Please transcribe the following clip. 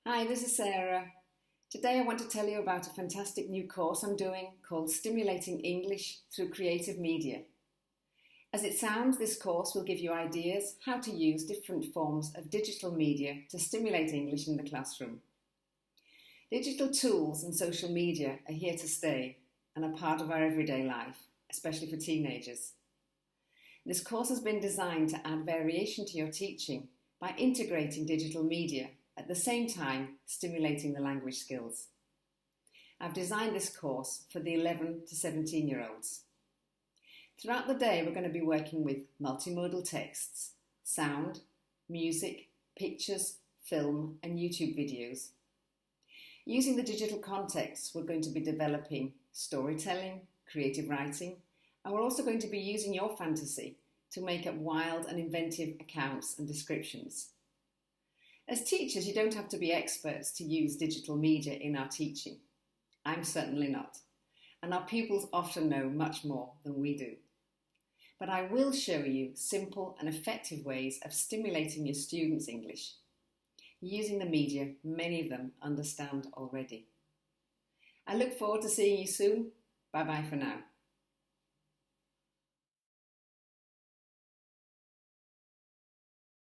Hi, this is Sarah. Today I want to tell you about a fantastic new course I'm doing called Stimulating English Through Creative Media. As it sounds, this course will give you ideas how to use different forms of digital media to stimulate English in the classroom. Digital tools and social media are here to stay and are part of our everyday life, especially for teenagers. This course has been designed to add variation to your teaching by integrating digital media at the same time stimulating the language skills. I've designed this course for the 11 to 17-year-olds. Throughout the day, we're going to be working with multimodal texts, sound, music, pictures, film, and YouTube videos. Using the digital context, we're going to be developing storytelling, creative writing, and we're also going to be using your fantasy to make up wild and inventive accounts and descriptions. As teachers, you don't have to be experts to use digital media in our teaching. I'm certainly not. And our pupils often know much more than we do. But I will show you simple and effective ways of stimulating your students' English, using the media many of them understand already. I look forward to seeing you soon. Bye-bye for now.